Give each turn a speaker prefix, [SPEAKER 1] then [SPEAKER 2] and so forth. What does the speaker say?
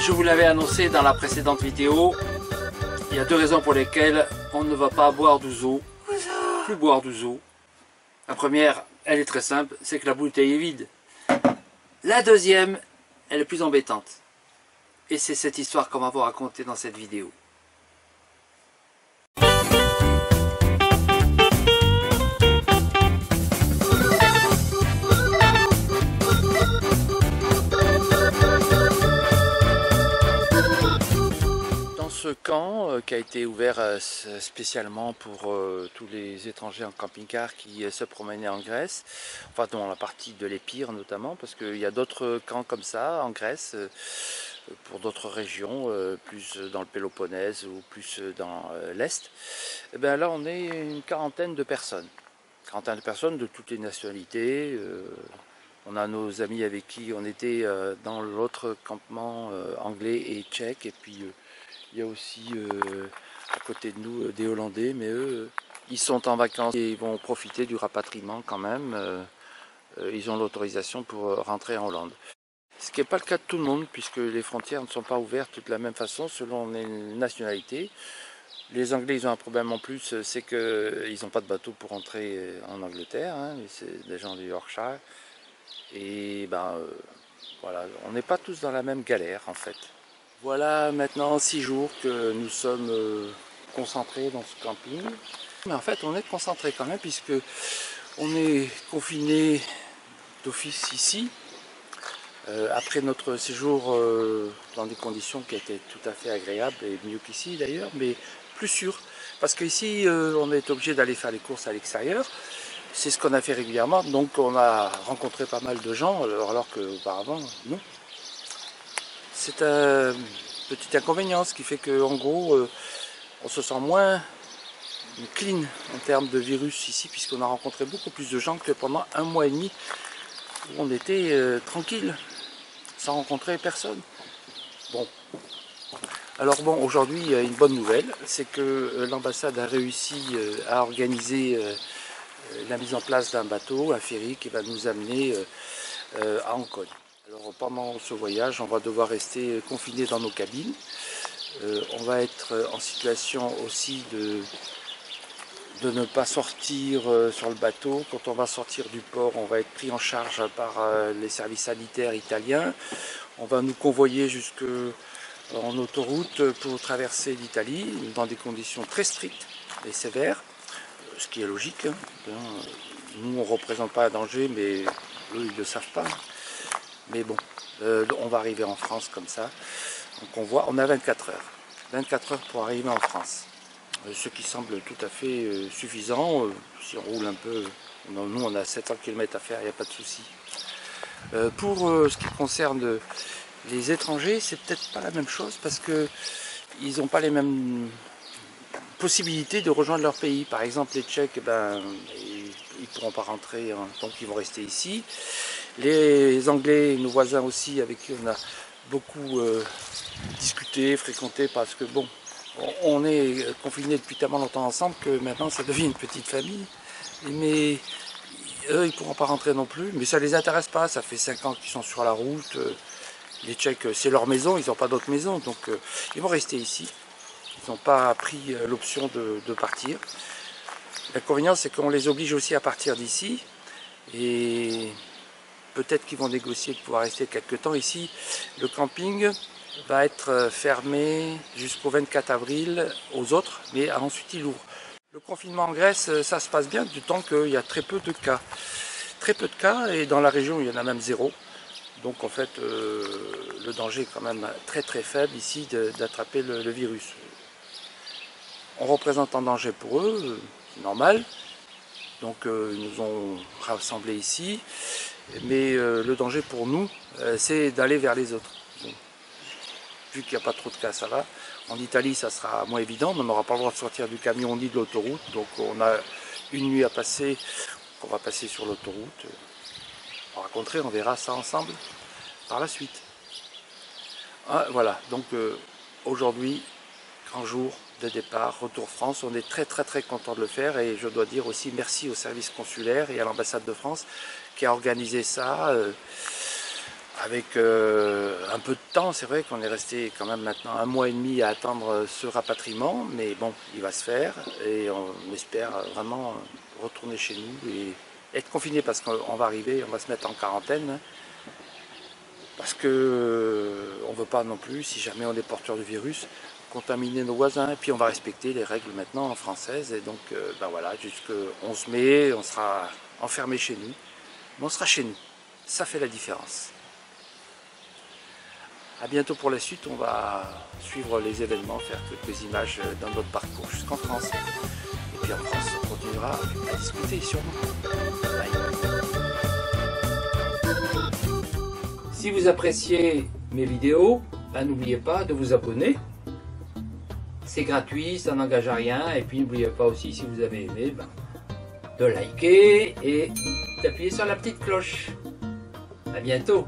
[SPEAKER 1] je vous l'avais annoncé dans la précédente vidéo, il y a deux raisons pour lesquelles on ne va pas boire d'ouzo, plus boire d'ouzo. La première, elle est très simple, c'est que la bouteille est vide. La deuxième, elle est plus embêtante. Et c'est cette histoire qu'on va vous raconter dans cette vidéo. Ce camp qui a été ouvert spécialement pour tous les étrangers en camping-car qui se promenaient en Grèce, enfin dans la partie de l'Épire notamment, parce qu'il y a d'autres camps comme ça en Grèce, pour d'autres régions, plus dans le Péloponnèse ou plus dans l'Est. Et bien là on est une quarantaine de personnes de toutes les nationalités. On a nos amis avec qui on était dans l'autre campement anglais et tchèque, et puis il y a aussi à côté de nous des Hollandais, mais eux, ils sont en vacances et ils vont profiter du rapatriement quand même. Ils ont l'autorisation pour rentrer en Hollande. Ce qui n'est pas le cas de tout le monde, puisque les frontières ne sont pas ouvertes de la même façon selon les nationalités. Les Anglais, ils ont un problème en plus, c'est qu'ils n'ont pas de bateau pour entrer en Angleterre, hein, c'est des gens du Yorkshire. Et voilà, on n'est pas tous dans la même galère en fait. Voilà maintenant 6 jours que nous sommes concentrés dans ce camping. Mais en fait on est concentrés quand même, puisque on est confinés d'office ici. Après notre séjour dans des conditions qui étaient tout à fait agréables, et mieux qu'ici d'ailleurs, mais plus sûr. Parce qu'ici on est obligé d'aller faire les courses à l'extérieur. C'est ce qu'on a fait régulièrement, donc on a rencontré pas mal de gens, alors qu'auparavant, non. C'est un petit inconvénient, ce qui fait qu'en gros, on se sent moins clean en termes de virus ici, puisqu'on a rencontré beaucoup plus de gens que pendant 1 mois et demi, où on était tranquille, sans rencontrer personne. Bon. Alors bon, aujourd'hui, il y a une bonne nouvelle, c'est que l'ambassade a réussi à organiser la mise en place d'un bateau, un ferry qui va nous amener à Hong Kong. Alors pendant ce voyage, on va devoir rester confinés dans nos cabines. On va être en situation aussi de ne pas sortir sur le bateau. Quand on va sortir du port, on va être pris en charge par les services sanitaires italiens. On va nous convoyer jusqu'en autoroute pour traverser l'Italie dans des conditions très strictes et sévères, ce qui est logique. Nous, on ne représente pas un danger, mais eux, ils ne le savent pas. Mais bon, on va arriver en France comme ça. Donc on a 24 heures. 24 heures pour arriver en France. Ce qui semble tout à fait suffisant. Si on roule un peu, nous on a 700 km à faire, il n'y a pas de souci. Pour ce qui concerne les étrangers, c'est peut-être pas la même chose, parce qu'ils n'ont pas les mêmes possibilités de rejoindre leur pays. Par exemple, les Tchèques, ils ne pourront pas rentrer, hein, donc ils vont rester ici. Les Anglais, nos voisins aussi, avec qui on a beaucoup discuté, fréquenté, parce que bon, on est confinés depuis tellement longtemps ensemble que maintenant ça devient une petite famille. Mais eux, ils ne pourront pas rentrer non plus, mais ça ne les intéresse pas. Ça fait 5 ans qu'ils sont sur la route. Les Tchèques, c'est leur maison, ils n'ont pas d'autre maison, donc ils vont rester ici. Ils n'ont pas pris l'option de partir. L'inconvénient, c'est qu'on les oblige aussi à partir d'ici, et peut-être qu'ils vont négocier de pouvoir rester quelques temps ici. Le camping va être fermé jusqu'au 24 avril aux autres, mais ensuite il ouvre. Le confinement en Grèce, ça se passe bien, du temps qu'il y a très peu de cas. Très peu de cas, et dans la région, il y en a même 0. Donc en fait, le danger est quand même très très faible ici d'attraper le virus. On représente un danger pour eux, c'est normal. Donc ils nous ont rassemblés ici. Mais le danger pour nous, c'est d'aller vers les autres. Bon. Vu qu'il n'y a pas trop de cas, ça va. En Italie, ça sera moins évident, mais on n'aura pas le droit de sortir du camion ni de l'autoroute. Donc on a une nuit à passer, qu'on va passer sur l'autoroute. On raconterait, on verra ça ensemble par la suite. Ah, voilà, donc aujourd'hui, grand jour de départ, retour France. On est très très très content de le faire, et je dois dire aussi merci au service consulaire et à l'ambassade de France qui a organisé ça avec un peu de temps, c'est vrai qu'on est resté quand même maintenant 1 mois et demi à attendre ce rapatriement, mais bon, il va se faire et on espère vraiment retourner chez nous et être confiné parce qu'on va arriver, on va se mettre en quarantaine parce que on ne veut pas non plus, si jamais on est porteur du virus, contaminer nos voisins et puis on va respecter les règles maintenant françaises et donc ben voilà, jusqu'au 11 mai, on sera enfermé chez nous, mais on sera chez nous, ça fait la différence. A bientôt pour la suite, on va suivre les événements, faire quelques images dans notre parcours jusqu'en France. Et puis en France, on continuera à discuter sûrement. Bye. Si vous appréciez mes vidéos, ben, n'oubliez pas de vous abonner. C'est gratuit, ça n'engage à rien. Et puis n'oubliez pas aussi, si vous avez aimé, ben, de liker et d'appuyer sur la petite cloche. A bientôt.